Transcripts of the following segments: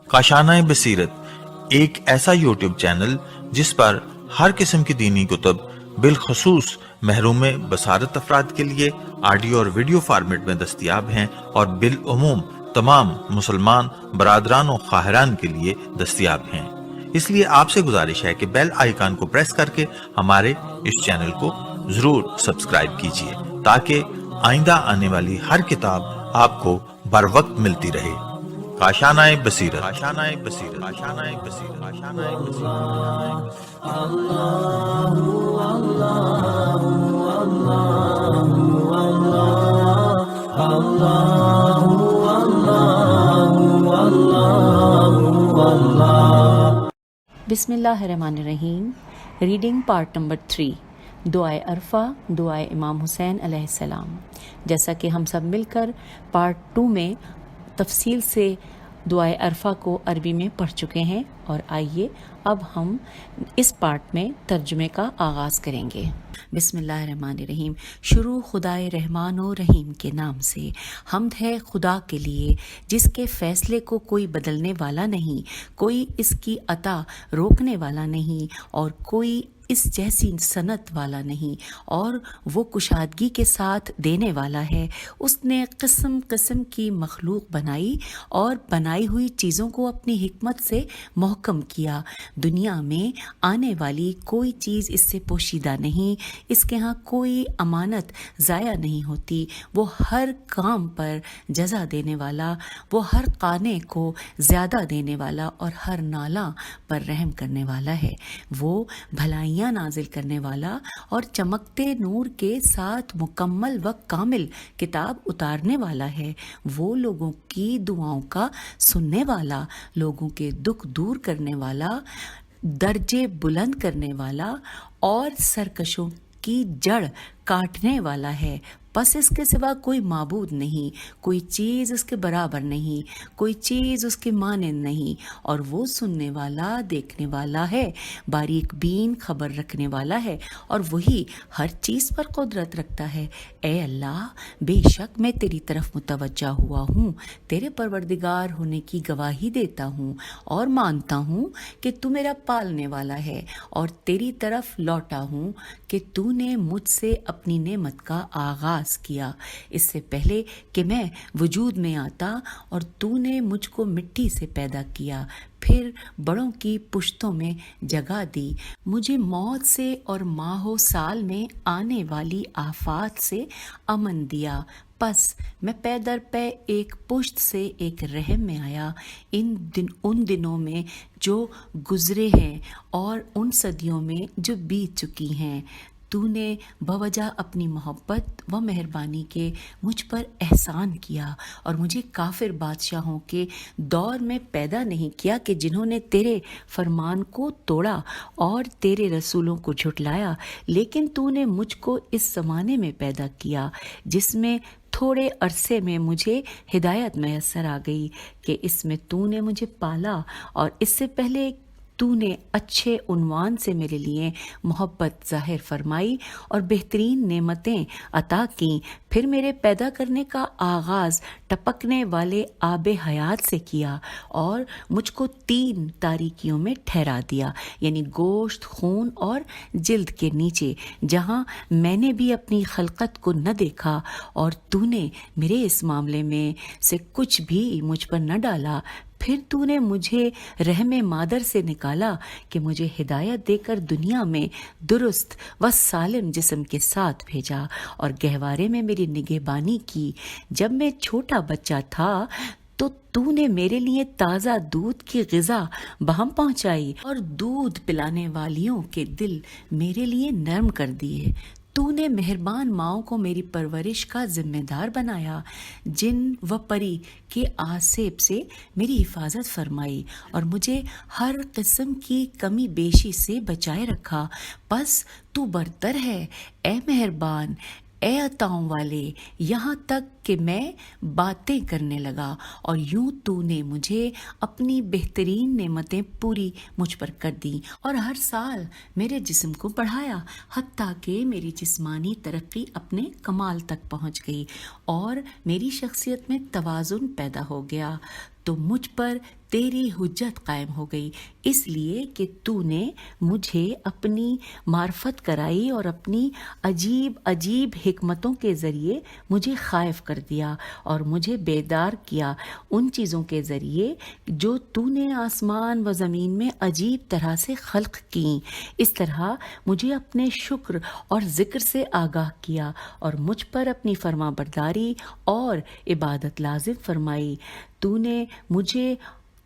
کاشانۂ بصیرت ایک ایسا یوٹیوب چینل جس پر ہر قسم کی دینی کتب بالخصوص محروم بصارت افراد کے لیے آڈیو اور ویڈیو فارمیٹ میں دستیاب ہیں اور بالعموم تمام مسلمان برادران و خواہران کے لیے دستیاب ہیں۔ اس لیے آپ سے گزارش ہے کہ بیل آئیکن کو پریس کر کے ہمارے اس چینل کو ضرور سبسکرائب کیجیے تاکہ آئندہ آنے والی ہر کتاب آپ کو بر وقت ملتی رہے۔ کاشانۂ بصیرت، کاشانۂ بصیرت، کاشانۂ بصیرت، کاشانۂ بصیرت۔ بسم اللہ الرحمن الرحیم۔ ریڈنگ پارٹ نمبر 3، دعائے عرفہ، دعائے امام حسین علیہ السلام۔ جیسا کہ ہم سب مل کر پارٹ 2 میں تفصیل سے دعائے عرفہ کو عربی میں پڑھ چکے ہیں، اور آئیے اب ہم اس پارٹ میں ترجمے کا آغاز کریں گے۔ بسم اللہ الرحمن الرحیم۔ شروع خدائے رحمان و رحیم کے نام سے۔ حمد ہے خدا کے لیے جس کے فیصلے کو کوئی بدلنے والا نہیں، کوئی اس کی عطا روکنے والا نہیں، اور کوئی اس جیسی صنعت والا نہیں، اور وہ کشادگی کے ساتھ دینے والا ہے۔ اس نے قسم قسم کی مخلوق بنائی اور بنائی ہوئی چیزوں کو اپنی حکمت سے محکم کیا۔ دنیا میں آنے والی کوئی چیز اس سے پوشیدہ نہیں، اس کے ہاں کوئی امانت ضائع نہیں ہوتی۔ وہ ہر کام پر جزا دینے والا، وہ ہر قانے کو زیادہ دینے والا، اور ہر نالاں پر رحم کرنے والا ہے۔ وہ بھلائیاں نازل کرنے والا اور چمکتے نور کے ساتھ مکمل و کامل کتاب اتارنے والا ہے۔ وہ لوگوں کی دعاؤں کا سننے والا، لوگوں کے دکھ دور کرنے والا، درجے بلند کرنے والا اور سرکشوں کی جڑ کاٹنے والا ہے۔ پس اس کے سوا کوئی معبود نہیں، کوئی چیز اس کے برابر نہیں، کوئی چیز اس کے مانند نہیں، اور وہ سننے والا، دیکھنے والا ہے، باریک بین خبر رکھنے والا ہے، اور وہی ہر چیز پر قدرت رکھتا ہے۔ اے اللہ، بے شک میں تیری طرف متوجہ ہوا ہوں، تیرے پروردگار ہونے کی گواہی دیتا ہوں، اور مانتا ہوں کہ تو میرا پالنے والا ہے، اور تیری طرف لوٹا ہوں کہ تو نے مجھ سے اپنی نعمت کا آغاز کیا، اس سے پہلے کہ میں وجود میں آتا، اور تو نے مجھ کو مٹی سے پیدا کیا، پھر بڑوں کی پشتوں میں جگہ دی، مجھے موت سے اور ماہ و سال میں آنے والی آفات سے امن دیا۔ پس میں پے در پے ایک پشت سے ایک رحم میں آیا۔ ان دنوں میں جو گزرے ہیں اور ان صدیوں میں جو بیت چکی ہیں، تو نے بوجہ اپنی محبت و مہربانی کے مجھ پر احسان کیا، اور مجھے کافر بادشاہوں کے دور میں پیدا نہیں کیا کہ جنہوں نے تیرے فرمان کو توڑا اور تیرے رسولوں کو جھٹلایا، لیکن تو نے مجھ کو اس زمانے میں پیدا کیا جس میں تھوڑے عرصے میں مجھے ہدایت میسر آ گئی کہ اس میں تو نے مجھے پالا، اور اس سے پہلے تو نے اچھے عنوان سے میرے لیے محبت ظاہر فرمائی اور بہترین نعمتیں عطا کیں۔ پھر میرے پیدا کرنے کا آغاز ٹپکنے والے آب حیات سے کیا، اور مجھ کو 3 تاریکیوں میں ٹھہرا دیا، یعنی گوشت، خون اور جلد کے نیچے، جہاں میں نے بھی اپنی خلقت کو نہ دیکھا، اور تو نے میرے اس معاملے میں سے کچھ بھی مجھ پر نہ ڈالا۔ پھر تو نے مجھے رحم مادر سے نکالا کہ مجھے ہدایت دے کر دنیا میں درست و سالم جسم کے ساتھ بھیجا، اور گہوارے میں میری نگہبانی کی۔ جب میں چھوٹا بچہ تھا تو نے میرے لیے تازہ دودھ کی غذا بہم پہنچائی، اور دودھ پلانے والیوں کے دل میرے لیے نرم کر دیے۔ تو نے مہربان ماؤں کو میری پرورش کا ذمہ دار بنایا، جن و پری کے آسیب سے میری حفاظت فرمائی، اور مجھے ہر قسم کی کمی بیشی سے بچائے رکھا۔ پس تو برتر ہے، اے مہربان، اے عطاؤں والے، یہاں تک کہ میں باتیں کرنے لگا اور یوں تو نے مجھے اپنی بہترین نعمتیں پوری مجھ پر کر دیں اور ہر سال میرے جسم کو بڑھایا، حتیٰ کہ میری جسمانی ترقی اپنے کمال تک پہنچ گئی اور میری شخصیت میں توازن پیدا ہو گیا، تو مجھ پر تیری حجت قائم ہو گئی، اس لیے کہ تو نے مجھے اپنی معرفت کرائی اور اپنی عجیب عجیب حکمتوں کے ذریعے مجھے خائف کر دیا اور مجھے بیدار کیا ان چیزوں کے ذریعے جو تو نے آسمان و زمین میں عجیب طرح سے خلق کیں۔ اس طرح مجھے اپنے شکر اور ذکر سے آگاہ کیا اور مجھ پر اپنی فرما برداری اور عبادت لازم فرمائی۔ تو نے مجھے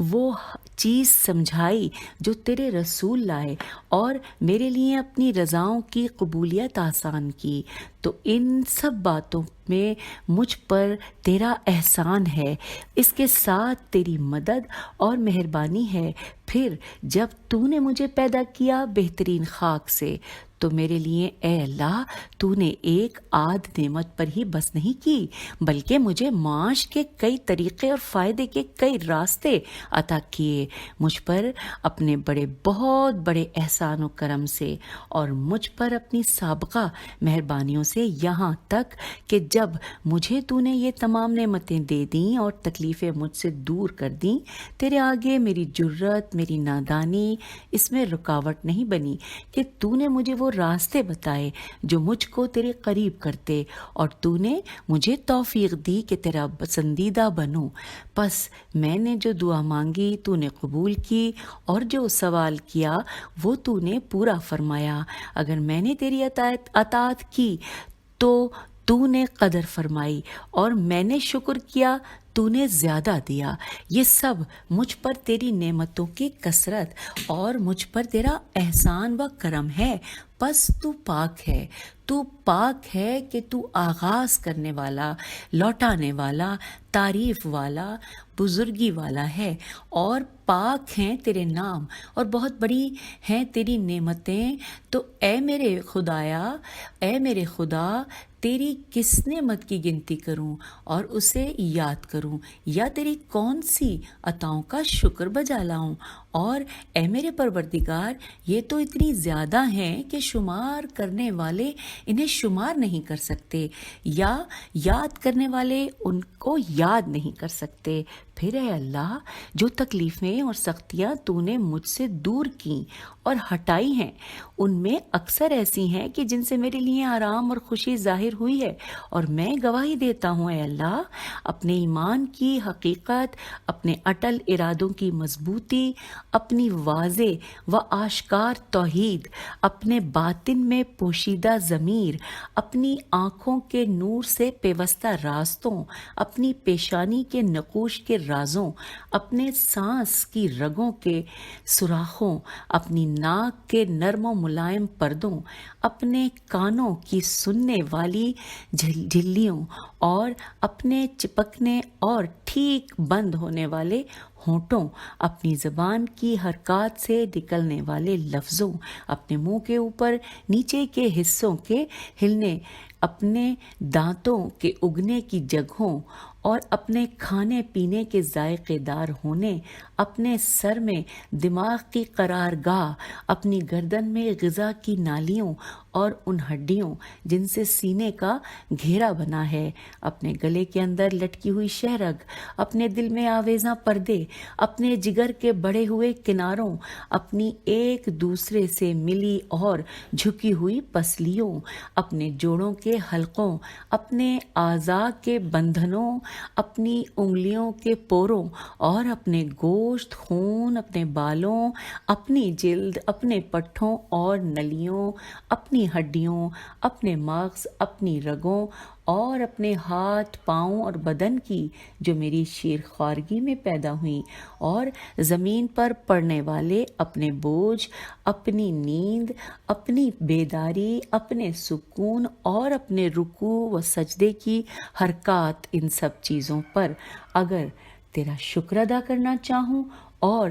وہ چیز سمجھائی جو تیرے رسول لائے اور میرے لیے اپنی رضاؤں کی قبولیت آسان کی، تو ان سب باتوں میں مجھ پر تیرا احسان ہے، اس کے ساتھ تیری مدد اور مہربانی ہے۔ پھر جب تو نے مجھے پیدا کیا بہترین خاک سے، تو میرے لیے اے اللہ تو نے ایک آدھ نعمت پر ہی بس نہیں کی، بلکہ مجھے معاش کے کئی طریقے اور فائدے کے کئی راستے عطا کیے، مجھ پر اپنے بہت بڑے احسان و کرم سے اور مجھ پر اپنی سابقہ مہربانیوں سے، یہاں تک کہ جب مجھے تو نے یہ تمام نعمتیں دے دیں اور تکلیفیں مجھ سے دور کر دیں، تیرے آگے میری جرت، میری نادانی اس میں رکاوٹ نہیں بنی کہ تو نے مجھے وہ راستے بتائے جو مجھ کو تیرے قریب کرتے، اور تو نے مجھے توفیق دی کہ تیرا پسندیدہ بنوں۔ پس میں نے جو دعا مانگی تو نے قبول کی اور جو سوال کیا وہ تو نے پورا فرمایا۔ اگر میں نے تیری اطاعت کی تو نے قدر فرمائی، اور میں نے شکر کیا تو نے زیادہ دیا۔ یہ سب مجھ پر تیری نعمتوں کی کثرت اور مجھ پر تیرا احسان و کرم ہے۔ پس تو پاک ہے کہ تو آغاز کرنے والا، لوٹانے والا، تعریف والا، بزرگی والا ہے، اور پاک ہیں تیرے نام اور بہت بڑی ہیں تیری نعمتیں۔ تو اے میرے خدا تیری کس نعمت کی گنتی کروں اور اسے یاد کروں، یا تیری کون سی عطاؤں کا شکر بجا لاؤں؟ اور اے میرے پروردگار، یہ تو اتنی زیادہ ہیں کہ شمار کرنے والے انہیں شمار نہیں کر سکتے، یا یاد کرنے والے ان کو یاد نہیں کر سکتے۔ پھر اے اللہ، جو تکلیفیں اور سختیاں تو نے مجھ سے دور کیں اور ہٹائی ہیں، ان میں اکثر ایسی ہیں کہ جن سے میرے لیے آرام اور خوشی ظاہر ہوئی ہے، اور میں گواہی دیتا ہوں اے اللہ اپنے ایمان کی حقیقت، اپنے اٹل ارادوں کی مضبوطی، اپنی واضح و آشکار توحید، اپنے باطن میں پوشیدہ ضمیر، اپنی آنکھوں کے نور سے پیوستہ راستوں، اپنی پیشانی کے نقوش کے رازوں، اپنے سانس کی رگوں کے سوراخوں، اپنی ناک کے نرم و ملائم پردوں، اپنے کانوں کی سننے والی جھلیوں، اور اپنے چپکنے اور ٹھیک بند ہونے والے ہونٹوں، اپنی زبان کی حرکات سے نکلنے والے لفظوں، اپنے منہ کے اوپر نیچے کے حصوں کے ہلنے، اپنے دانتوں کے اگنے کی جگہوں، اور اپنے کھانے پینے کے ذائقے دار ہونے، اپنے سر میں دماغ کی قرار گاہ، اپنی گردن میں غذا کی نالیوں اور ان ہڈیوں جن سے سینے کا گھیرا بنا ہے، اپنے گلے کے اندر لٹکی ہوئی شہرگ، اپنے دل میں آویزاں پردے، اپنے جگر کے بڑھے ہوئے کناروں، اپنی ایک دوسرے سے ملی اور جھکی ہوئی پسلیوں، اپنے جوڑوں کے حلقوں، اپنے اعضاء کے بندھنوں، اپنی انگلیوں کے پوروں، اور اپنے گوشت، خون، اپنے بالوں، اپنی جلد، اپنے پٹھوں اور نلیوں، اپنی ہڈیوں، اپنے مغز، اپنی رگوں، اور اپنے ہاتھ، پاؤں اور بدن کی جو میری شیر خوارگی میں پیدا ہوئیں، اور زمین پر پڑنے والے اپنے بوجھ، اپنی نیند، اپنی بیداری، اپنے سکون اور اپنے رکوع و سجدے کی حرکات، ان سب چیزوں پر اگر تیرا شکر ادا کرنا چاہوں اور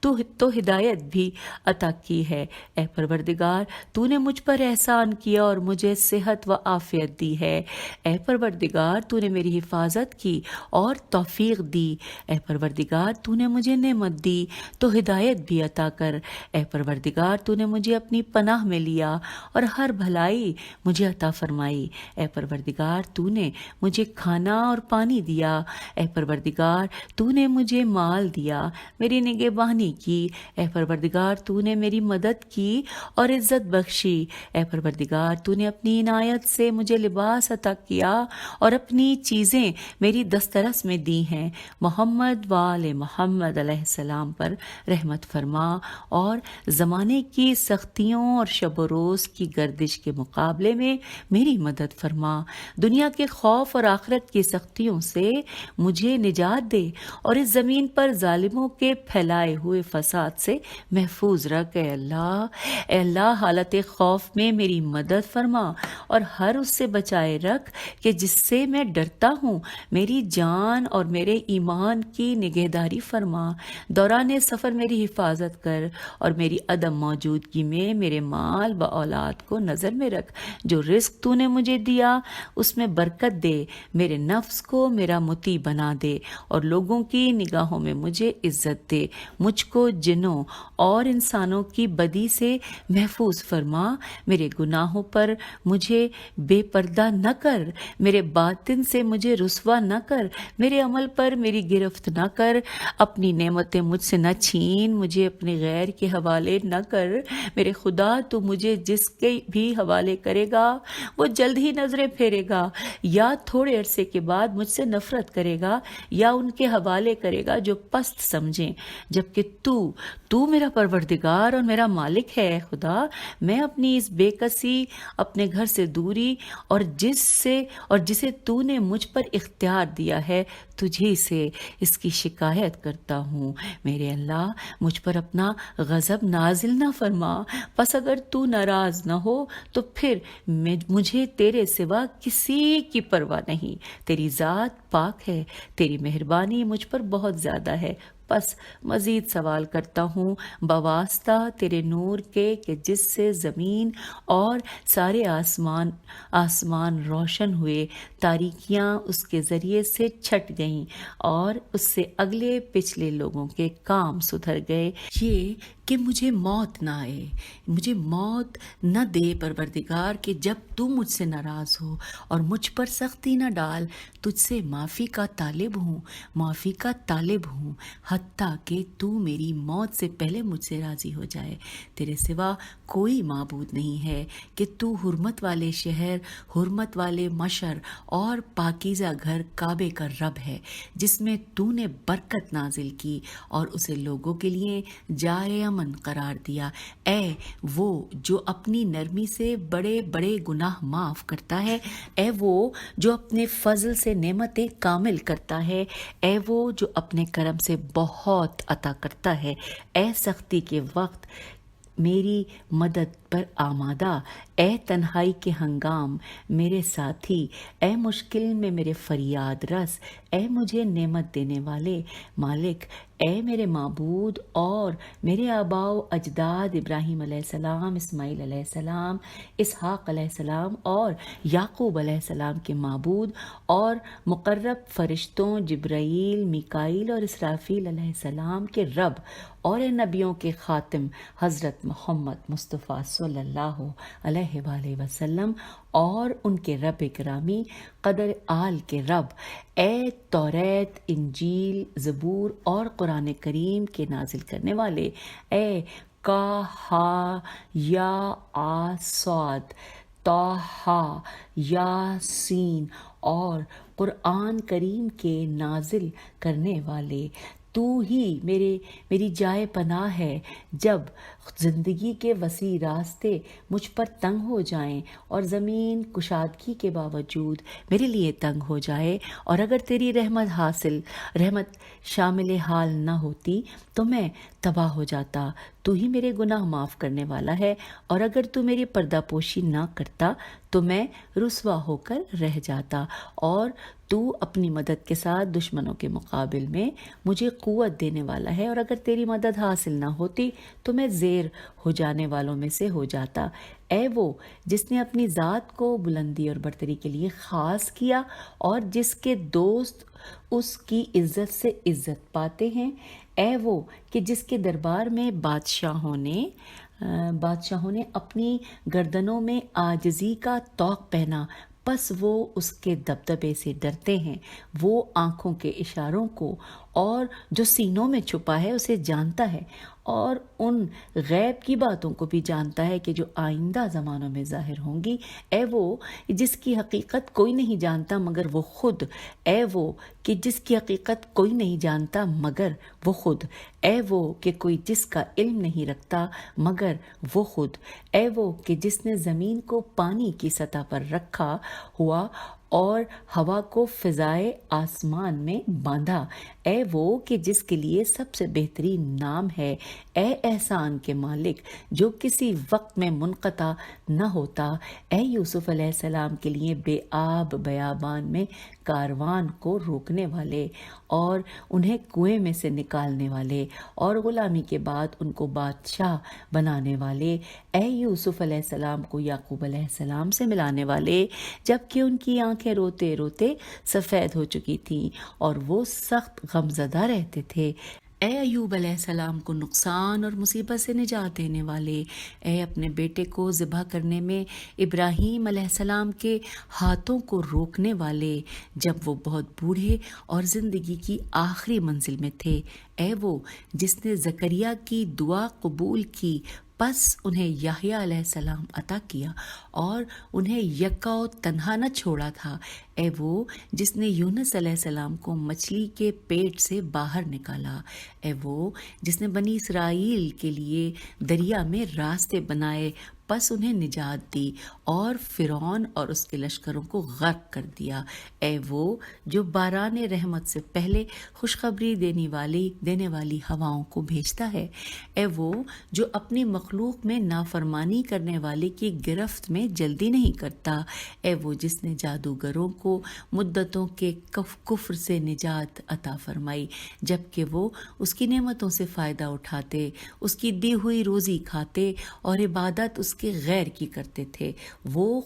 تو ہدایت بھی عطا کی ہے۔ اے پروردگار تو نے مجھ پر احسان کیا اور مجھے صحت و عافیت دی ہے۔ اے پروردگار تو نے میری حفاظت کی اور توفیق دی۔ اے پروردگار تو نے مجھے نعمت دی تو ہدایت بھی عطا کر۔ اے پروردگار تو نے مجھے اپنی پناہ میں لیا اور ہر بھلائی مجھے عطا فرمائی۔ اے پروردگار تو نے مجھے کھانا اور پانی دیا۔ اے پروردگار تو نے مجھے مال دیا، میری نگہبانی کی۔ اے پروردگار تو نے میری مدد کی اور عزت بخشی۔ اے پروردگار تو نے اپنی عنایت سے مجھے لباس عطا کیا اور اپنی چیزیں میری دسترس میں دی ہیں۔ محمد وآل محمد علیہ السلام پر رحمت فرما اور زمانے کی سختیوں اور شب و روز کی گردش کے مقابلے میں میری مدد فرما۔ دنیا کے خوف اور آخرت کی سختیوں سے مجھے نجات دے اور اس زمین پر ظالموں کے پھیلائے ہوئے فساد سے محفوظ رکھ۔ اے اللہ حالت خوف میں میری مدد فرما اور ہر اس سے بچائے رکھ کہ جس سے میں ڈرتا ہوں۔ میری جان اور میرے ایمان کی نگہداری فرما۔ دوران سفر میری حفاظت کر اور میری عدم موجودگی میں میرے مال و اولاد کو نظر میں رکھ۔ جو رزق تو نے مجھے دیا اس میں برکت دے، میرے نفس کو میرا مطیع بنا دے اور لوگوں کی نگاہوں میں مجھے عزت دے۔ مجھ کو جنوں اور انسانوں کی بدی سے محفوظ فرما۔ میرے گناہوں پر مجھے بے پردہ نہ کر، میرے باطن سے مجھے رسوا نہ کر، میرے عمل پر میری گرفت نہ کر، اپنی نعمتیں مجھ سے نہ چھین، مجھے اپنے غیر کے حوالے نہ کر۔ میرے خدا تو مجھے جس کے بھی حوالے کرے گا وہ جلد ہی نظریں پھیرے گا، یا تھوڑے عرصے کے بعد مجھ سے نفرت کرے گا، یا ان کے حوالے کرے گا جو پست سمجھیں، جبکہ تو میرا پروردگار اور میرا مالک ہے۔ اے خدا میں اپنی اس بے کسی، اپنے گھر سے دوری اور جسے تو نے مجھ پر اختیار دیا ہے تجھی سے اس کی شکایت کرتا ہوں۔ میرے اللہ مجھ پر اپنا غضب نازل نہ فرما، پس اگر تو ناراض نہ ہو تو پھر مجھے تیرے سوا کسی کی پرواہ نہیں۔ تیری ذات پاک ہے، تیری مہربانی مجھ پر بہت زیادہ ہے۔ پس مزید سوال کرتا ہوں بواسطہ تیرے نور کے کہ جس سے زمین اور سارے آسمان روشن ہوئے، تاریکیاں اس کے ذریعے سے چھٹ گئیں اور اس سے اگلے پچھلے لوگوں کے کام سدھر گئے۔ یہ کہ مجھے موت نہ آئے، مجھے موت نہ دے پروردگار، کہ جب تو مجھ سے ناراض ہو، اور مجھ پر سختی نہ ڈال۔ تجھ سے معافی کا طالب ہوں حتیٰ کہ تو میری موت سے پہلے مجھ سے راضی ہو جائے۔ تیرے سوا کوئی معبود نہیں ہے کہ تو حرمت والے شہر، حرمت والے مشر اور پاکیزہ گھر کعبے کا رب ہے، جس میں تو نے برکت نازل کی اور اسے لوگوں کے لیے جائے امن قرار دیا۔ اے وہ جو اپنی نرمی سے بڑے بڑے گناہ معاف کرتا ہے، اے وہ جو اپنے فضل سے نعمتیں کامل کرتا ہے، اے وہ جو اپنے کرم سے بہت عطا کرتا ہے۔ اے سختی کے وقت میری مدد پر آمادہ، اے تنہائی کے ہنگام میرے ساتھی، اے مشکل میں میرے فریاد رس، اے مجھے نعمت دینے والے مالک، اے میرے معبود اور میرے آباء و اجداد ابراہیم علیہ السلام، اسماعیل علیہ السلام، اسحاق علیہ السلام اور یعقوب علیہ السلام کے معبود اور مقرب فرشتوں جبرائیل، میکائیل اور اسرافیل علیہ السلام کے رب، اور نبیوں کے خاتم حضرت محمد مصطفیٰ صلی اللہ علیہ وآلہ وسلم اور ان کے رب گرامی قدر آل کے رب، اے توریت، انجیل، زبور اور قرآن کریم کے نازل کرنے والے، اے کہا یا صاد، طٰہٰ، یاسین اور قرآن کریم کے نازل کرنے والے، تو ہی میری جائے پناہ ہے جب زندگی کے وسیع راستے مجھ پر تنگ ہو جائیں اور زمین کشادگی کے باوجود میرے لیے تنگ ہو جائے، اور اگر تیری رحمت شامل حال نہ ہوتی تو میں تباہ ہو جاتا۔ تو ہی میرے گناہ معاف کرنے والا ہے، اور اگر تو میری پردہ پوشی نہ کرتا تو میں رسوا ہو کر رہ جاتا، اور تو اپنی مدد کے ساتھ دشمنوں کے مقابل میں مجھے قوت دینے والا ہے، اور اگر تیری مدد حاصل نہ ہوتی تو میں زیر ہو جانے والوں میں سے ہو جاتا۔ اے وہ جس نے اپنی ذات کو بلندی اور برتری کے لیے خاص کیا، اور جس کے دوست اس کی عزت سے عزت پاتے ہیں، اے وہ کہ جس کے دربار میں بادشاہوں نے اپنی گردنوں میں عاجزی کا طوق پہنا، پس وہ اس کے دبدبے سے ڈرتے ہیں۔ وہ آنکھوں کے اشاروں کو اور جو سینوں میں چھپا ہے اسے جانتا ہے، اور ان غیب کی باتوں کو بھی جانتا ہے کہ جو آئندہ زمانوں میں ظاہر ہوں گی۔ اے وہ جس کی حقیقت کوئی نہیں جانتا مگر وہ خود، اے وہ کہ جس کی حقیقت کوئی نہیں جانتا مگر وہ خود، اے وہ کہ کوئی جس کا علم نہیں رکھتا مگر وہ خود، اے وہ کہ جس نے زمین کو پانی کی سطح پر رکھا ہوا اور ہوا کو فضائے آسمان میں باندھا، اے وہ کہ جس کے لیے سب سے بہترین نام ہے، اے احسان کے مالک جو کسی وقت میں منقطع نہ ہوتا، اے یوسف علیہ السلام کے لیے بے آب بیابان میں کاروان کو روکنے والے اور انہیں کنویں میں سے نکالنے والے، اور غلامی کے بعد ان کو بادشاہ بنانے والے، اے یوسف علیہ السلام کو یعقوب علیہ السلام سے ملانے والے جبکہ ان کی آنکھیں روتے روتے سفید ہو چکی تھیں اور وہ سخت غمزدہ رہتے تھے، اے ایوب علیہ السلام کو نقصان اور مصیبت سے نجات دینے والے، اے اپنے بیٹے کو ذبح کرنے میں ابراہیم علیہ السلام کے ہاتھوں کو روکنے والے جب وہ بہت بوڑھے اور زندگی کی آخری منزل میں تھے، اے وہ جس نے زکریا کی دعا قبول کی پس انہیں یحییٰ علیہ السلام عطا کیا اور انہیں یکا و تنہا نہ چھوڑا تھا، اے وہ جس نے یونس علیہ السلام کو مچھلی کے پیٹ سے باہر نکالا، اے وہ جس نے بنی اسرائیل کے لیے دریا میں راستے بنائے پس انہیں نجات دی اور فرعون اور اس کے لشکروں کو غرق کر دیا، اے وہ جو باران رحمت سے پہلے خوشخبری دینے والی ہواؤں کو بھیجتا ہے، اے وہ جو اپنی مخلوق میں نافرمانی کرنے والے کی گرفت میں جلدی نہیں کرتا، اے وہ جس نے جادوگروں کو مدتوں کے کفر سے نجات عطا فرمائی جبکہ وہ اس کی نعمتوں سے فائدہ اٹھاتے، اس کی دی ہوئی روزی کھاتے اور عبادت اس کے غیر کی کرتے تھے، وہ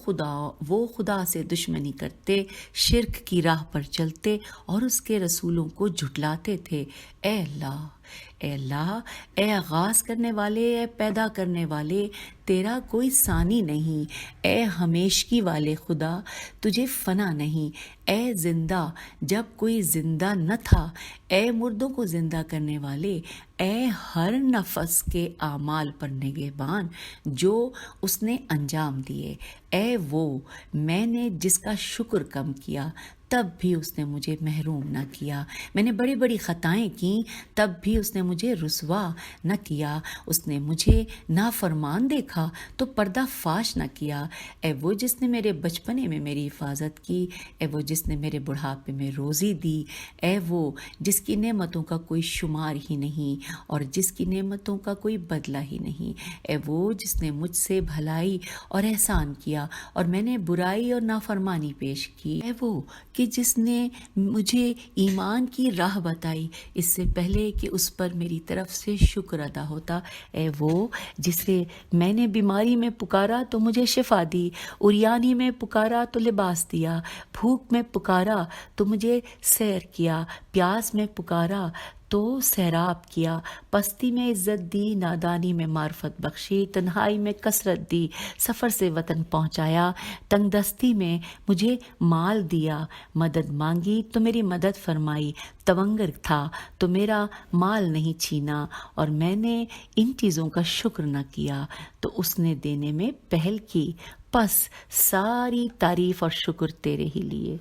خدا سے دشمنی کرتے، شرک کی راہ پر چلتے اور اس کے رسولوں کو جھٹلاتے تھے، اے اللہ، اے آغاز کرنے والے، اے پیدا کرنے والے، تیرا کوئی ثانی نہیں، اے ہمیشگی والے خدا، تجھے فنا نہیں، اے زندہ جب کوئی زندہ نہ تھا، اے مردوں کو زندہ کرنے والے، اے ہر نفس کے اعمال پر نگہبان جو اس نے انجام دیے، اے وہ میں نے جس کا شکر کم کیا تب بھی اس نے مجھے محروم نہ کیا، میں نے بڑی بڑی خطائیں کیں تب بھی اس نے مجھے رسوا نہ کیا، اس نے مجھے نافرمان دیکھا تو پردہ فاش نہ کیا، اے وہ جس نے میرے بچپنے میں میری حفاظت کی، اے وہ جس نے میرے بڑھاپے میں روزی دی، اے وہ جس کی نعمتوں کا کوئی شمار ہی نہیں اور جس کی نعمتوں کا کوئی بدلہ ہی نہیں، اے وہ جس نے مجھ سے بھلائی اور احسان کیا اور میں نے برائی اور نافرمانی پیش کی، اے وہ کہ جس نے مجھے ایمان کی راہ بتائی اس سے پہلے کہ اس پر میری طرف سے شکر ادا ہوتا، اے وہ جسے میں نے بیماری میں پکارا تو مجھے شفا دی، عریانی میں پکارا تو لباس دیا، بھوک میں پکارا تو مجھے سیر کیا، پیاس میں پکارا تو سیراب کیا، پستی میں عزت دی، نادانی میں معرفت بخشی، تنہائی میں کثرت دی، سفر سے وطن پہنچایا، تنگ دستی میں مجھے مال دیا، مدد مانگی تو میری مدد فرمائی، تونگر تھا تو میرا مال نہیں چھینا اور میں نے ان چیزوں کا شکر نہ کیا تو اس نے دینے میں پہل کی، پس ساری تعریف اور شکر تیرے ہی لیے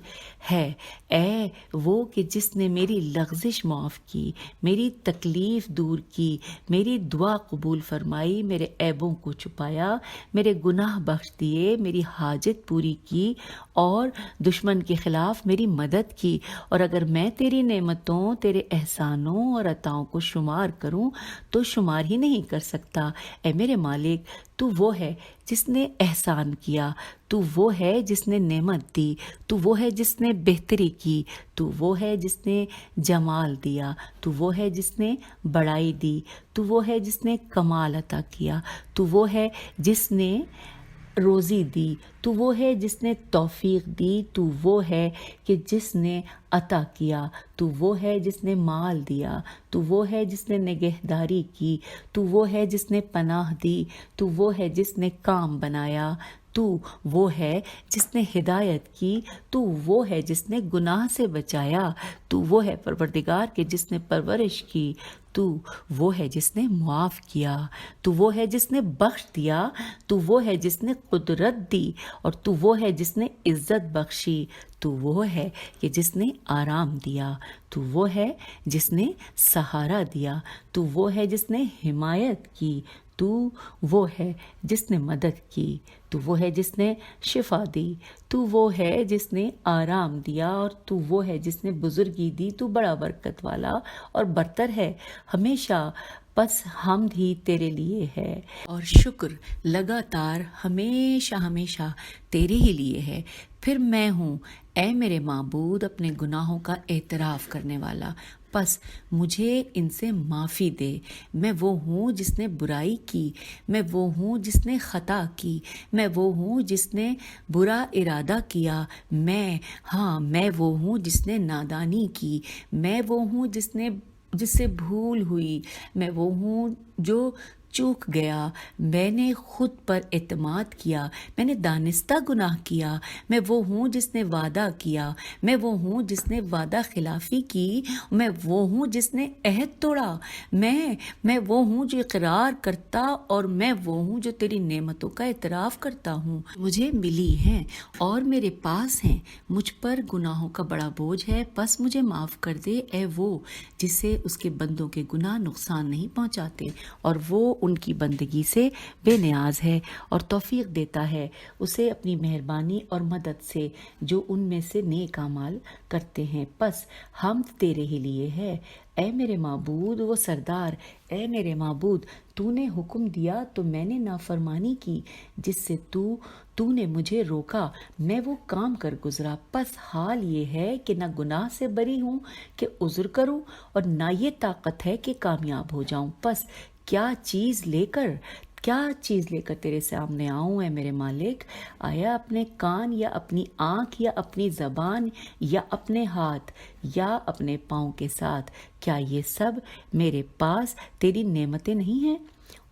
ہے، اے وہ کہ جس نے میری لغزش معاف کی، میری تکلیف دور کی، میری دعا قبول فرمائی، میرے عیبوں کو چھپایا، میرے گناہ بخش دیے، میری حاجت پوری کی اور دشمن کے خلاف میری مدد کی۔ اور اگر میں تیری نعمتوں، تیرے احسانوں اور عطاؤں کو شمار کروں تو شمار ہی نہیں کر سکتا۔ اے میرے مالک، تو وہ ہے جس نے احسان کیا، تو وہ ہے جس نے نعمت دی، تو وہ ہے جس نے بہتری کی، تو وہ ہے جس نے جمال دیا، تو وہ ہے جس نے بڑائی دی، تو وہ ہے جس نے کمال عطا کیا، تو وہ ہے جس نے روزی دی، تو وہ ہے جس نے توفیق دی، تو وہ ہے کہ جس نے عطا کیا، تو وہ ہے جس نے مال دیا، تو وہ ہے جس نے نگہداری کی، تو وہ ہے جس نے پناہ دی، تو وہ ہے جس نے کام بنایا، تو وہ ہے جس نے ہدایت کی، تو وہ ہے جس نے گناہ سے بچایا، تو وہ ہے پروردگار کے جس نے پرورش کی، تو وہ ہے جس نے معاف کیا، تو وہ ہے جس نے بخش دیا، تو وہ ہے جس نے قدرت دی، اور تو وہ ہے جس نے عزت بخشی، تو وہ ہے کہ جس نے آرام دیا، تو وہ ہے جس نے سہارا دیا، تو وہ ہے جس نے حمایت کی، تو وہ ہے جس نے مدد کی، تو وہ ہے جس نے شفا دی، تو وہ ہے جس نے آرام دیا، اور تو وہ ہے جس نے بزرگی دی، تو بڑا برکت والا اور برتر ہے ہمیشہ۔ بس حمد ہی تیرے لیے ہے اور شکر لگاتار ہمیشہ ہمیشہ تیرے ہی لیے ہے۔ پھر میں ہوں اے میرے معبود اپنے گناہوں کا اعتراف کرنے والا، پس مجھے ان سے معافی دے۔ میں وہ ہوں جس نے برائی کی، میں وہ ہوں جس نے خطا کی، میں وہ ہوں جس نے برا ارادہ کیا، میں وہ ہوں جس نے نادانی کی، میں وہ ہوں جس سے بھول ہوئی، میں وہ ہوں جو چوک گیا، میں نے خود پر اعتماد کیا، میں نے دانستہ گناہ کیا، میں وہ ہوں جس نے وعدہ کیا، میں وہ ہوں جس نے وعدہ خلافی کی، میں وہ ہوں جس نے عہد توڑا، میں وہ ہوں جو اقرار کرتا، اور میں وہ ہوں جو تیری نعمتوں کا اعتراف کرتا ہوں۔ مجھے ملی ہیں اور میرے پاس ہیں، مجھ پر گناہوں کا بڑا بوجھ ہے، پس مجھے معاف کر دے اے وہ جسے اس کے بندوں کے گناہ نقصان نہیں پہنچاتے، اور وہ ان کی بندگی سے بے نیاز ہے اور توفیق دیتا ہے اسے اپنی مہربانی اور مدد سے جو ان میں سے نیک اعمال کرتے ہیں۔ پس حمد تیرے ہی لیے ہے اے میرے معبود و سردار، اے میرے معبود، تو نے حکم دیا تو میں نے نافرمانی کی، جس سے تو نے مجھے روکا میں وہ کام کر گزرا۔ پس حال یہ ہے کہ نہ گناہ سے بری ہوں کہ عذر کروں، اور نہ یہ طاقت ہے کہ کامیاب ہو جاؤں۔ پس کیا چیز لے کر تیرے سامنے آؤں اے میرے مالک؟ آیا اپنے کان یا اپنی آنکھ یا اپنی زبان یا اپنے ہاتھ یا اپنے پاؤں کے ساتھ؟ کیا یہ سب میرے پاس تیری نعمتیں نہیں ہیں؟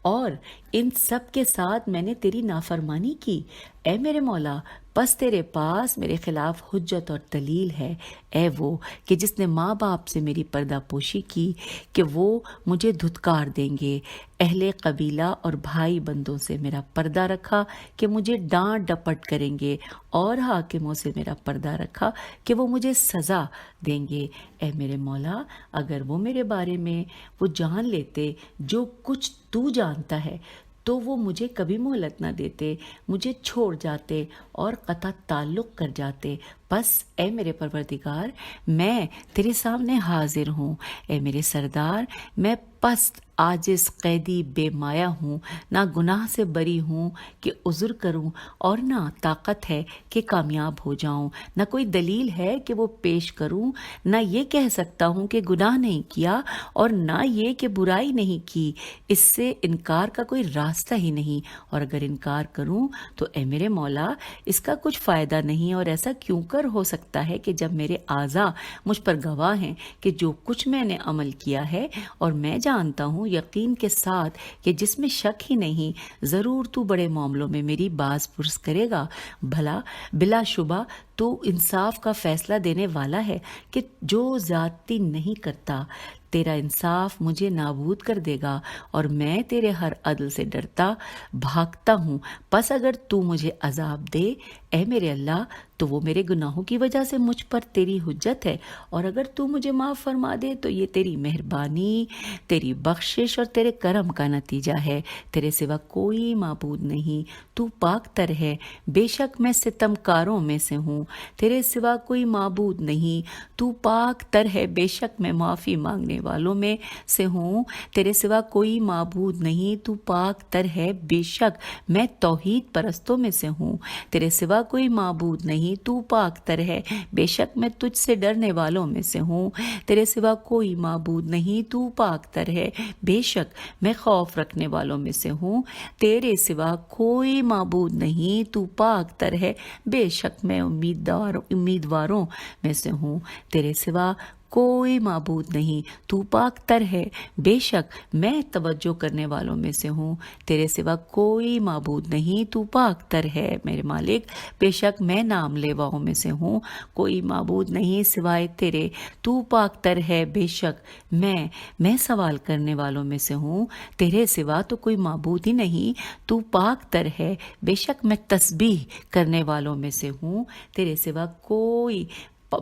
اور ان سب کے ساتھ میں نے تیری نافرمانی کی اے میرے مولا۔ پس تیرے پاس میرے خلاف حجت اور دلیل ہے، اے وہ کہ جس نے ماں باپ سے میری پردہ پوشی کی کہ وہ مجھے دھتکار دیں گے، اہل قبیلہ اور بھائی بندوں سے میرا پردہ رکھا کہ مجھے ڈانٹ ڈپٹ کریں گے، اور حاکموں سے میرا پردہ رکھا کہ وہ مجھے سزا دیں گے۔ اے میرے مولا، اگر وہ میرے بارے میں وہ جان لیتے جو کچھ تو جانتا ہے تو وہ مجھے کبھی مہلت نہ دیتے، مجھے چھوڑ جاتے اور قطع تعلق کر جاتے۔ بس اے میرے پروردگار، میں تیرے سامنے حاضر ہوں، اے میرے سردار، میں پست عاجز قیدی بے مایہ ہوں، نہ گناہ سے بری ہوں کہ عذر کروں، اور نہ طاقت ہے کہ کامیاب ہو جاؤں، نہ کوئی دلیل ہے کہ وہ پیش کروں، نہ یہ کہہ سکتا ہوں کہ گناہ نہیں کیا، اور نہ یہ کہ برائی نہیں کی۔ اس سے انکار کا کوئی راستہ ہی نہیں، اور اگر انکار کروں تو اے میرے مولا اس کا کچھ فائدہ نہیں، اور ایسا کیوں کر ہو سکتا ہے کہ جب میرے اعضاء مجھ پر گواہ ہیں کہ جو کچھ میں نے عمل کیا ہے، اور میں جانتا ہوں یقین کے ساتھ کہ جس میں شک ہی نہیں ضرور تو بڑے معاملوں میں میری باز پرس کرے گا۔ بھلا بلا شبہ تو انصاف کا فیصلہ دینے والا ہے کہ جو زیادتی نہیں کرتا تیرا انصاف مجھے نابود کر دے گا اور میں تیرے ہر عدل سے ڈرتا بھاگتا ہوں. پس اگر تو مجھے عذاب دے اے میرے اللہ تو وہ میرے گناہوں کی وجہ سے مجھ پر تیری حجت ہے، اور اگر تو مجھے معاف فرما دے تو یہ تیری مہربانی، تیری بخشش اور تیرے کرم کا نتیجہ ہے. تیرے سوا کوئی معبود نہیں، تو پاک تر ہے. بے شک میں ستمکاروں میں سے ہوں. تیرے سوا کوئی معبود نہیں، تو پاک تر ہے. بے شک میں معافی مانگنے والوں میں سے ہوں. تیرے سوا کوئی معبود نہیں، تو پاک تر ہے. بے شک میں توحید پرستوں میں سے ہوں. تیرے سوا کوئی معبود نہیں، تو پاک تر ہے. بے شک میں تجھ سے ڈرنے والوں میں سے ہوں. تیرے سوا کوئی معبود نہیں، تو پاک تر ہے. بے شک میں خوف رکھنے والوں میں سے ہوں. تیرے سوا کوئی معبود نہیں، تو پاک تر ہے. بے شک میں امیدواروں میں سے ہوں. تیرے سوا کوئی معبود نہیں، تو پاک تر ہے. بے شک میں توجہ کرنے والوں میں سے ہوں. تیرے سوا کوئی معبود نہیں، تو پاک تر ہے میرے مالک. بے شک میں نام لیواؤں میں سے ہوں. کوئی معبود نہیں سوائے تیرے، تو پاک تر ہے. بے شک میں سوال کرنے والوں میں سے ہوں. تیرے سوا تو کوئی معبود ہی نہیں، تو پاک تر ہے. بے شک میں تسبیح کرنے والوں میں سے ہوں. تیرے سوا کوئی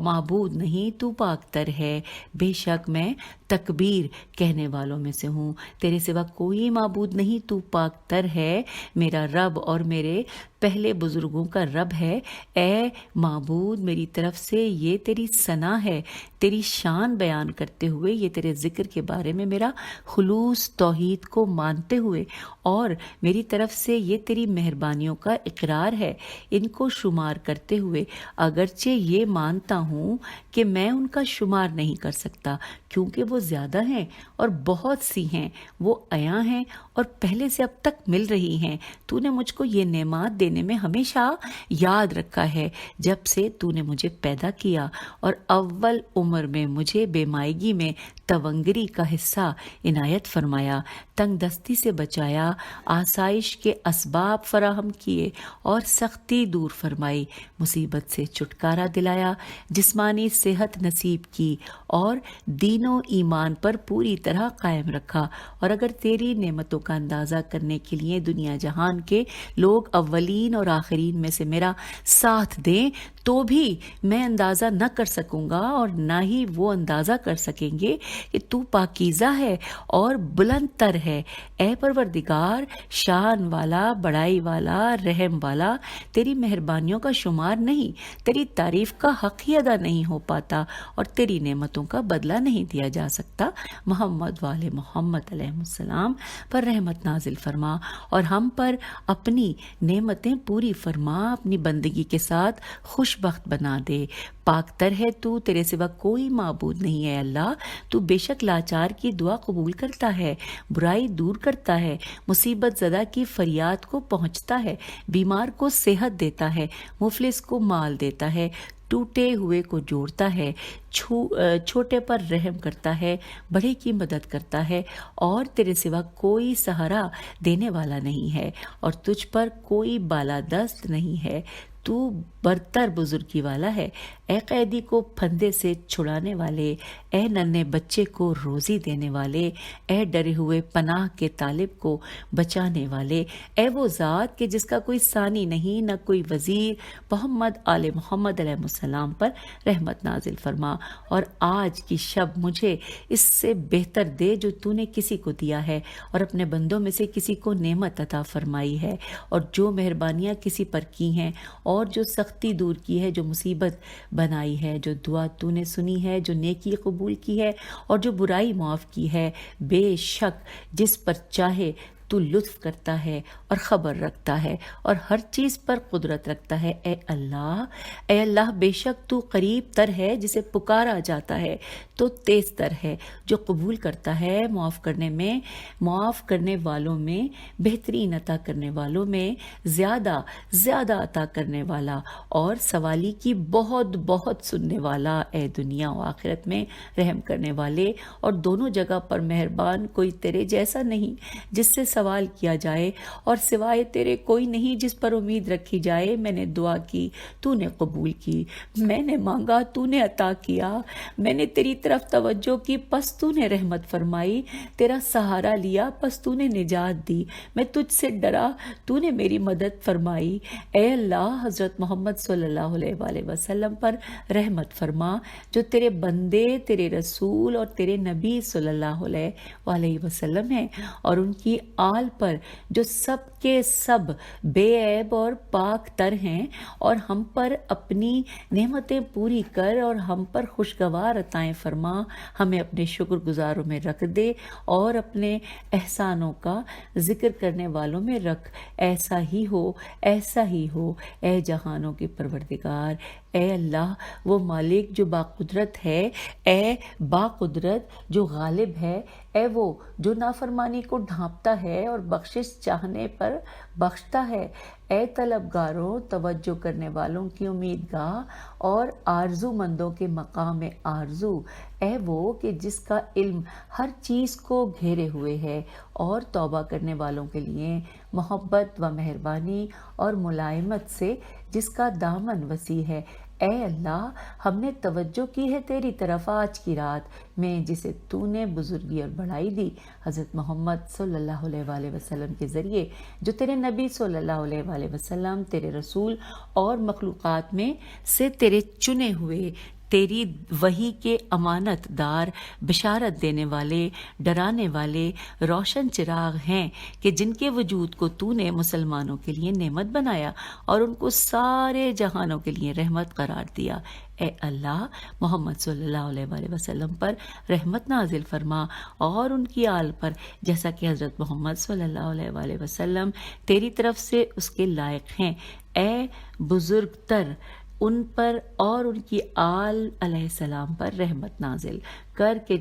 معبود نہیں، تو پاک تر ہے. بے شک میں تکبیر کہنے والوں میں سے ہوں. تیرے سوا کوئی معبود نہیں، تو پاک تر ہے. میرا رب اور میرے پہلے بزرگوں کا رب ہے. اے معبود میری طرف سے یہ تیری ثنا ہے، تیری شان بیان کرتے ہوئے، یہ تیرے ذکر کے بارے میں میرا خلوص توحید کو مانتے ہوئے، اور میری طرف سے یہ تیری مہربانیوں کا اقرار ہے ان کو شمار کرتے ہوئے، اگرچہ یہ مانتا ہوں کہ میں ان کا شمار نہیں کر سکتا کیونکہ وہ زیادہ ہیں اور بہت سی ہیں. وہ عیاں ہیں اور پہلے سے اب تک مل رہی ہیں. تو نے مجھ کو یہ نعمات دینے میں ہمیشہ یاد رکھا ہے جب سے تو نے مجھے پیدا کیا اور اول عمر میں مجھے بے مائگی میں تونگری کا حصہ عنایت فرمایا، تنگ دستی سے بچایا، آسائش کے اسباب فراہم کیے اور سختی دور فرمائی، مصیبت سے چھٹکارا دلایا، جسمانی صحت نصیب کی اور دین و ایمان پر پوری طرح قائم رکھا. اور اگر تیری نعمتوں کا اندازہ کرنے کے لیے دنیا جہان کے لوگ اولین اور آخرین میں سے میرا ساتھ دیں تو بھی میں اندازہ نہ کر سکوں گا، اور نہ ہی وہ اندازہ کر سکیں گے کہ تو پاکیزہ ہے اور بلند تر ہے. اے پروردگار، شان والا، بڑائی والا، رحم والا، تیری مہربانیوں کا شمار نہیں، تیری تعریف کا حق ہی ادا نہیں ہو پاتا اور تیری نعمتوں کا بدلہ نہیں دیا جا سکتا. محمد والے محمد علیہ السلام پر رحمت نازل فرما اور ہم پر اپنی نعمتیں پوری فرما، اپنی بندگی کے ساتھ خوش بخت بنا دے. پاک تر ہے تو، تیرے سوا کوئی معبود نہیں ہے اللہ. تو بے شک لاچار کی دعا قبول کرتا ہے، برائی دور کرتا ہے، مصیبت زدہ کی فریاد کو پہنچتا ہے، بیمار کو صحت دیتا ہے، مفلس کو مال دیتا ہے، ٹوٹے ہوئے کو جوڑتا ہے، چھوٹے پر رحم کرتا ہے، بڑے کی مدد کرتا ہے، اور تیرے سوا کوئی سہارا دینے والا نہیں ہے اور تجھ پر کوئی بالادست نہیں ہے. تو برتر بزرگی والا ہے. اے قیدی کو پھندے سے چھڑانے والے، اے ننھے بچے کو روزی دینے والے، اے ڈرے ہوئے پناہ کے طالب کو بچانے والے، اے وہ ذات کہ جس کا کوئی ثانی نہیں نہ کوئی وزیر، محمد آل محمد علیہ السلام پر رحمت نازل فرما. اور آج کی شب مجھے اس سے بہتر دے جو تو نے کسی کو دیا ہے اور اپنے بندوں میں سے کسی کو نعمت عطا فرمائی ہے، اور جو مہربانیاں کسی پر کی ہیں اور جو سختی دور کی ہے، جو مصیبت بنائی ہے، جو دعا تو نے سنی ہے، جو نیکی قبول کی ہے اور جو برائی معاف کی ہے. بے شک جس پر چاہے تو لطف کرتا ہے اور خبر رکھتا ہے اور ہر چیز پر قدرت رکھتا ہے. اے اللہ بے شک تو قریب تر ہے، جسے پکارا جاتا ہے تو تیز تر ہے، جو قبول کرتا ہے، معاف کرنے والوں میں، بہترین عطا کرنے والوں میں زیادہ عطا کرنے والا، اور سوالی کی بہت بہت سننے والا. اے دنیا و آخرت میں رحم کرنے والے اور دونوں جگہ پر مہربان، کوئی تیرے جیسا نہیں جس سے سوال کیا جائے اور سوائے تیرے کوئی نہیں جس پر امید رکھی جائے۔ میں نے دعا کی، تو نے قبول کی، میں نے مانگا، تو نے عطا کیا، میں نے تیری طرف توجہ کی، پس تو نے رحمت فرمائی، تیرا سہارا لیا، پس تو نے نجات دی، میں تجھ سے ڈرا، تو نے میری مدد فرمائی۔ اے اللہ، حضرت محمد صلی اللہ علیہ وآلہ وسلم پر رحمت فرما، جو تیرے بندے، تیرے رسول اور تیرے نبی صلی اللہ علیہ وآلہ وسلم ہیں، اور ان کی آل پر جو سب کے سب بے عیب اور پاک تر ہیں، اور ہم پر اپنی نعمتیں پوری کر اور ہم پر خوشگوار عطائیں فرما، ہمیں اپنے شکر گزاروں میں رکھ دے اور اپنے احسانوں کا ذکر کرنے والوں میں رکھ۔ ایسا ہی ہو، ایسا ہی ہو اے جہانوں کے پروردگار۔ اے اللہ، وہ مالک جو باقدرت ہے، اے باقدرت جو غالب ہے، اے وہ جو نافرمانی کو ڈھانپتا ہے اور بخشش چاہنے پر بخشتا ہے، اے طلبگاروں، توجہ کرنے والوں کی امیدگاہ اور آرزو مندوں کے مقام آرزو، اے وہ کہ جس کا علم ہر چیز کو گھیرے ہوئے ہے اور توبہ کرنے والوں کے لیے محبت و مہربانی اور ملائمت سے جس کا دامن وسیع ہے۔ اے اللہ، ہم نے توجہ کی ہے تیری طرف آج کی رات میں، جسے تو نے بزرگی اور بڑائی دی حضرت محمد صلی اللہ علیہ وآلہ وسلم کے ذریعے، جو تیرے نبی صلی اللہ علیہ وآلہ وسلم، تیرے رسول اور مخلوقات میں سے تیرے چنے ہوئے، تیری وحی کے امانت دار، بشارت دینے والے، ڈرانے والے روشن چراغ ہیں، کہ جن کے وجود کو تو نے مسلمانوں کے لیے نعمت بنایا اور ان کو سارے جہانوں کے لیے رحمت قرار دیا۔ اے اللہ، محمد صلی اللہ علیہ وآلہ وسلم پر رحمت نازل فرما اور ان کی آل پر، جیسا کہ حضرت محمد صلی اللہ علیہ وآلہ وسلم تیری طرف سے اس کے لائق ہیں۔ اے بزرگ تر، ان پر اور ان کی آل علیہ السلام پر رحمت نازل کر، کہ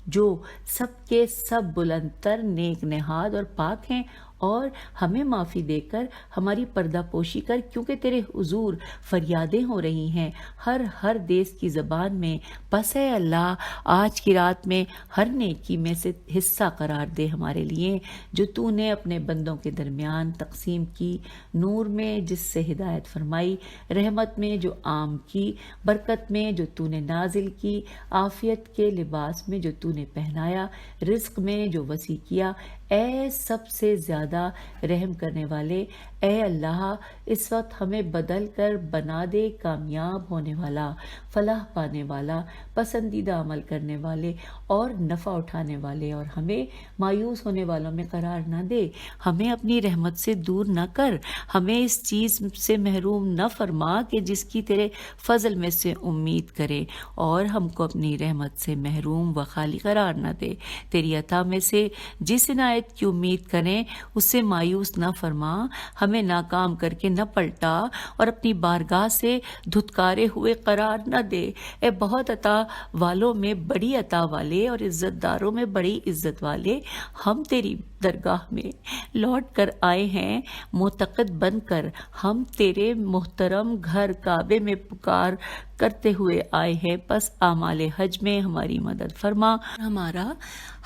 جو سب کے سب بلند تر، نیک نہاد اور پاک ہیں، اور ہمیں معافی دے کر ہماری پردہ پوشی کر، کیونکہ تیرے حضور فریادیں ہو رہی ہیں ہر دیس کی زبان میں۔ پس اے اللہ، آج کی رات میں ہر نیکی میں سے حصہ قرار دے ہمارے لیے، جو تو نے اپنے بندوں کے درمیان تقسیم کی، نور میں جس سے ہدایت فرمائی، رحمت میں جو عام کی، برکت میں جو تو نے نازل کی، عافیت کے لباس میں جو تو نے پہنایا، رزق میں جو وسیع کیا۔ اے سب سے زیادہ رحم کرنے والے، اے اللہ، اس وقت ہمیں بدل کر بنا دے کامیاب ہونے والا، فلاح پانے والا، پسندیدہ عمل کرنے والے اور نفع اٹھانے والے، اور ہمیں مایوس ہونے والوں میں قرار نہ دے۔ ہمیں اپنی رحمت سے دور نہ کر، ہمیں اس چیز سے محروم نہ فرما کہ جس کی تیرے فضل میں سے امید کرے، اور ہم کو اپنی رحمت سے محروم و خالی قرار نہ دے۔ تیری عطا میں سے جس عنایت کی امید کریں اس سے مایوس نہ فرما، ہمیں ناکام کر کے نہ پلٹا اور اپنی بارگاہ سے دھتکارے ہوئے قرار نہ دے۔ اے بہت عطا والوں میں بڑی عطا والے اور عزت داروں میں بڑی عزت والے، ہم تیری درگاہ میں لوٹ کر آئے ہیں معتقد بن کر، ہم تیرے محترم گھر کعبے میں پکار کرتے ہوئے آئے ہیں، پس اعمال حج میں ہماری مدد فرما، ہمارا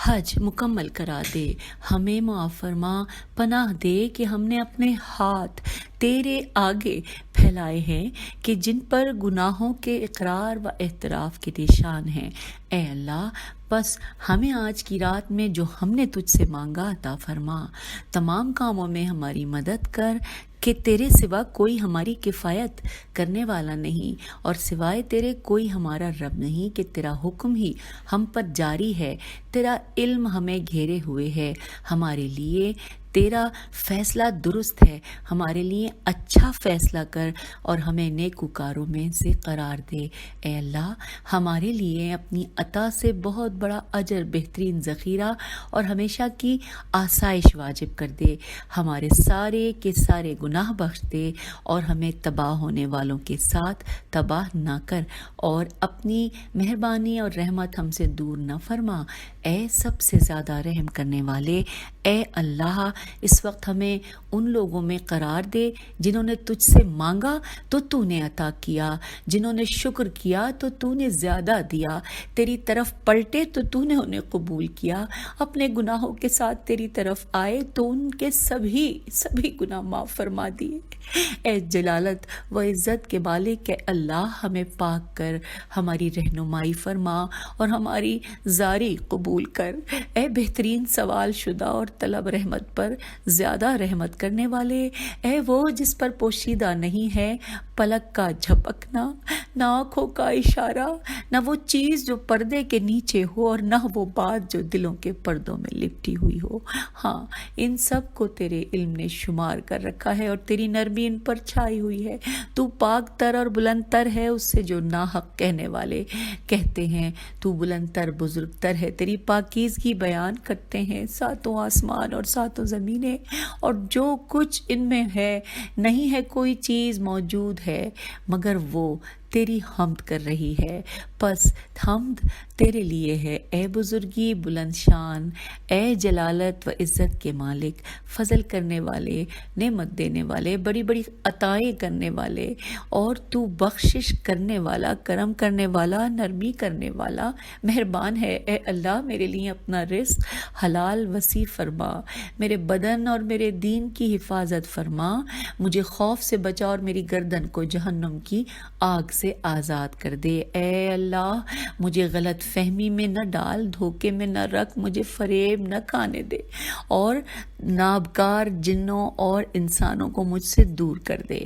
حج مکمل کرا دے، ہمیں معاف فرما، پناہ دے کہ ہم نے اپنے ہاتھ تیرے آگے پھیلائے ہیں کہ جن پر گناہوں کے اقرار و اعتراف کے نشان ہیں۔ اے اللہ، بس ہمیں آج کی رات میں جو ہم نے تجھ سے مانگا عطا فرما، تمام کاموں میں ہماری مدد کر، کہ تیرے سوا کوئی ہماری کفایت کرنے والا نہیں، اور سوائے تیرے کوئی ہمارا رب نہیں، کہ تیرا حکم ہی ہم پر جاری ہے، تیرا علم ہمیں گھیرے ہوئے ہے، ہمارے لیے تیرا فیصلہ درست ہے، ہمارے لیے اچھا فیصلہ کر اور ہمیں نیکوکاروں میں سے قرار دے۔ اے اللہ، ہمارے لیے اپنی عطا سے بہت بڑا اجر، بہترین ذخیرہ اور ہمیشہ کی آسائش واجب کر دے، ہمارے سارے کے سارے گناہ بخش دے، اور ہمیں تباہ ہونے والوں کے ساتھ تباہ نہ کر، اور اپنی مہربانی اور رحمت ہم سے دور نہ فرما۔ اے سب سے زیادہ رحم کرنے والے، اے اللہ، اس وقت ہمیں ان لوگوں میں قرار دے جنہوں نے تجھ سے مانگا تو تو نے عطا کیا، جنہوں نے شکر کیا تو تو نے زیادہ دیا، تیری طرف پلٹے تو تو نے انہیں قبول کیا، اپنے گناہوں کے ساتھ تیری طرف آئے تو ان کے سبھی گناہ معاف فرما دیے۔ اے جلالت و عزت کے مالک، اے اللہ ہمیں پاک کر، ہماری رہنمائی فرما اور ہماری زاری قبول کر۔ اے بہترین سوال شدہ اور طلب رحمت پر زیادہ رحمت کرنے والے، اے وہ جس پر پوشیدہ نہیں ہے پلک کا جھپکنا، نہ آنکھوں کا اشارہ، نہ وہ چیز جو پردے کے نیچے ہو اور نہ وہ بات جو دلوں کے پردوں میں لپٹی ہوئی ہو۔ ہاں، ان سب کو تیرے علم نے شمار کر رکھا ہے اور تیری نرمی ان پر چھائی ہوئی ہے۔ تو پاک تر اور بلند تر ہے اس سے جو ناحق کہنے والے کہتے ہیں۔ تو بلند تر بزرگ تر ہے، تیری پاکیزگی بیان کرتے ہیں ساتوں آسمان اور ساتوں زمینیں، اور جو کچھ ان میں ہے نہیں ہے کوئی چیز موجود ہے مگر وہ تیری حمد کر رہی ہے۔ پس حمد تیرے لیے ہے اے بزرگی بلند شان، اے جلالت و عزت کے مالک، فضل کرنے والے، نعمت دینے والے، بڑی بڑی عطائیں کرنے والے، اور تو بخشش کرنے والا، کرم کرنے والا، نرمی کرنے والا، مہربان ہے۔ اے اللہ میرے لیے اپنا رزق حلال وسیع فرما، میرے بدن اور میرے دین کی حفاظت فرما، مجھے خوف سے بچا اور میری گردن کو جہنم کی آگ سے آزاد کر دے۔ اے اللہ مجھے غلط فہمی میں نہ ڈال، دھوکے میں نہ رکھ، مجھے فریب نہ کھانے دے، اور نابکار جنوں اور انسانوں کو مجھ سے دور کر دے۔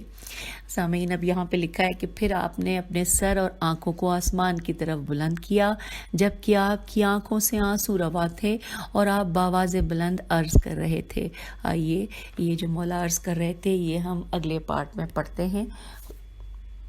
سامعین، اب یہاں پہ لکھا ہے کہ پھر آپ نے اپنے سر اور آنکھوں کو آسمان کی طرف بلند کیا، جبکہ آپ کی آنکھوں سے آنسو روا تھے اور آپ بآواز بلند عرض کر رہے تھے۔ آئیے یہ جو مولا عرض کر رہے تھے یہ ہم اگلے پارٹ میں پڑھتے ہیں۔